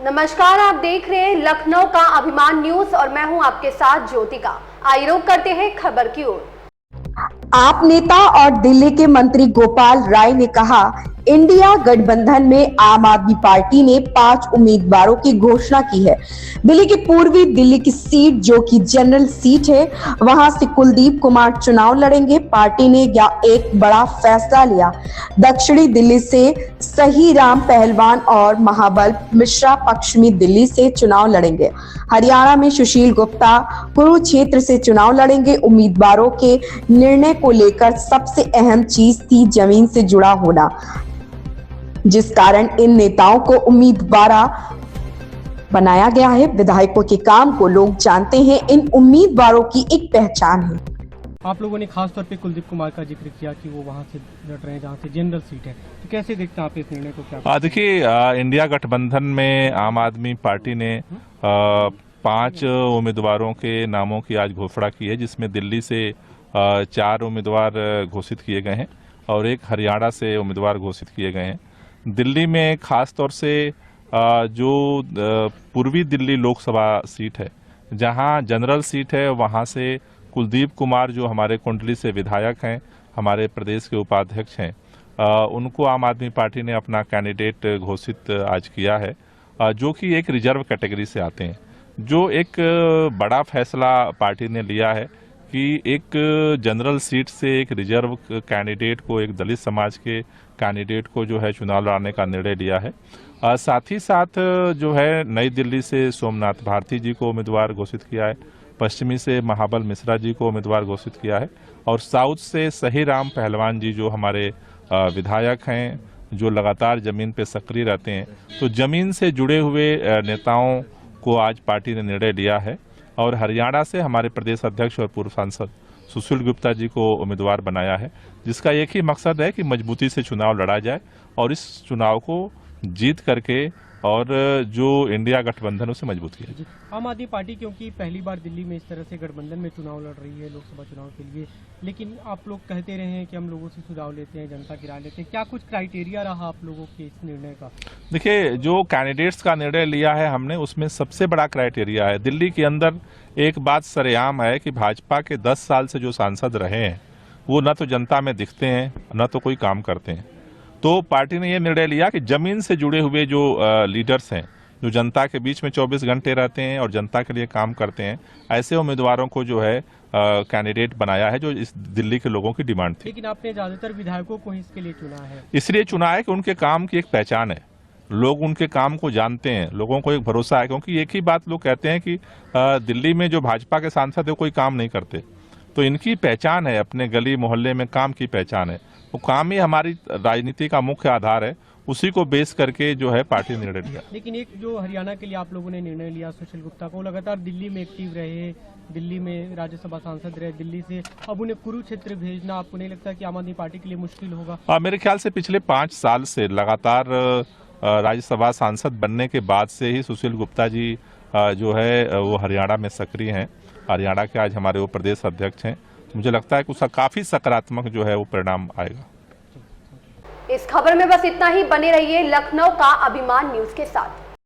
नमस्कार, आप देख रहे हैं लखनऊ का अभिमान न्यूज और मैं हूं आपके साथ ज्योतिका। आइए रुक करते हैं खबर की ओर। आप नेता और दिल्ली के मंत्री गोपाल राय ने कहा, इंडिया गठबंधन में आम आदमी पार्टी ने 5 उम्मीदवारों की घोषणा की है। दिल्ली की पूर्वी दिल्ली की सीट जो कि जनरल सीट है, वहां से कुलदीप कुमार चुनाव लड़ेंगे। पार्टी ने एक बड़ा फैसला लिया। दक्षिणी दिल्ली से सही राम पहलवान और महाबल मिश्रा पश्चिमी दिल्ली से चुनाव लड़ेंगे। हरियाणा में सुशील गुप्ता कुरुक्षेत्र से चुनाव लड़ेंगे। उम्मीदवारों के निर्णय को लेकर सबसे अहम चीज थी जमीन से जुड़ा होना, जिस कारण इन नेताओं को उम्मीदवार बनाया गया है। विधायकों के काम को लोग जानते हैं, इन उम्मीदवारों की एक पहचान है। आप लोगों ने खास तौर पे कुलदीप कुमार का जिक्र किया कि वो वहां से लड़ रहे हैं जहां से जनरल सीट है, तो कैसे देखते हैं आप इस निर्णय को? क्या देखिए, इंडिया गठबंधन में आम आदमी पार्टी ने 5 उम्मीदवारों के नामों की आज घोषणा की है, जिसमें दिल्ली से 4 उम्मीदवार घोषित किए गए हैं और एक हरियाणा से उम्मीदवार घोषित किए गए हैं। दिल्ली में खास तौर से जो पूर्वी दिल्ली लोकसभा सीट है, जहां जनरल सीट है, वहां से कुलदीप कुमार जो हमारे कुंडली से विधायक हैं, हमारे प्रदेश के उपाध्यक्ष हैं, उनको आम आदमी पार्टी ने अपना कैंडिडेट घोषित आज किया है, जो कि एक रिजर्व कैटेगरी से आते हैं। जो एक बड़ा फैसला पार्टी ने लिया है कि एक जनरल सीट से एक रिजर्व कैंडिडेट को, एक दलित समाज के कैंडिडेट को जो है चुनाव लड़ाने का निर्णय लिया है। साथ ही साथ जो है नई दिल्ली से सोमनाथ भारती जी को उम्मीदवार घोषित किया है, पश्चिमी से महाबल मिश्रा जी को उम्मीदवार घोषित किया है और साउथ से सही राम पहलवान जी जो हमारे विधायक हैं, जो लगातार जमीन पे सक्रिय रहते हैं, तो जमीन से जुड़े हुए नेताओं को आज पार्टी ने निर्णय लिया है। और हरियाणा से हमारे प्रदेश अध्यक्ष और पूर्व सांसद सुशील गुप्ता जी को उम्मीदवार बनाया है, जिसका एक ही मकसद है कि मजबूती से चुनाव लड़ा जाए और इस चुनाव को जीत करके और जो इंडिया गठबंधन उसे मजबूत किया। आम आदमी पार्टी क्योंकि पहली बार दिल्ली में इस तरह से गठबंधन में चुनाव लड़ रही है लोकसभा चुनाव के लिए, लेकिन आप लोग कहते रहे हैं कि हम लोगों से सुझाव लेते हैं, जनता की राय लेते हैं। क्या कुछ क्राइटेरिया रहा आप लोगों के इस निर्णय का? देखिए, जो कैंडिडेट्स का निर्णय लिया है हमने, उसमें सबसे बड़ा क्राइटेरिया है, दिल्ली के अंदर एक बात सरेआम है कि भाजपा के 10 साल से जो सांसद रहे हैं, वो न तो जनता में दिखते हैं, न तो कोई काम करते हैं। तो पार्टी ने यह निर्णय लिया कि जमीन से जुड़े हुए जो लीडर्स हैं, जो जनता के बीच में 24 घंटे रहते हैं और जनता के लिए काम करते हैं, ऐसे उम्मीदवारों को जो है कैंडिडेट बनाया है, जो इस दिल्ली के लोगों की डिमांड थी। लेकिन आपने ज्यादातर विधायकों को ही इसके लिए चुना है। इसलिए चुना है कि उनके काम की एक पहचान है, लोग उनके काम को जानते हैं, लोगों को एक भरोसा है। क्योंकि एक ही बात लोग कहते हैं कि दिल्ली में जो भाजपा के सांसद है कोई काम नहीं करते, तो इनकी पहचान है, अपने गली मोहल्ले में काम की पहचान है। वो काम ही हमारी राजनीति का मुख्य आधार है, उसी को बेस करके जो है पार्टी ने निर्णय लिया। लेकिन एक जो हरियाणा के लिए आप लोगों ने निर्णय लिया, सुशील गुप्ता को, लगातार दिल्ली में एक्टिव रहे, दिल्ली में राज्यसभा सांसद रहे दिल्ली से, अब उन्हें कुरुक्षेत्र भेजना आपको नहीं लगता कि आम आदमी पार्टी के लिए मुश्किल होगा? मेरे ख्याल से पिछले 5 साल से लगातार राज्यसभा सांसद बनने के बाद से ही सुशील गुप्ता जी जो है वो हरियाणा में सक्रिय हैं। हरियाणा के आज हमारे वो प्रदेश अध्यक्ष हैं। मुझे लगता है कि उसका काफी सकारात्मक जो है वो परिणाम आएगा। इस खबर में बस इतना ही। बने रहिए लखनऊ का अभिमान न्यूज के साथ।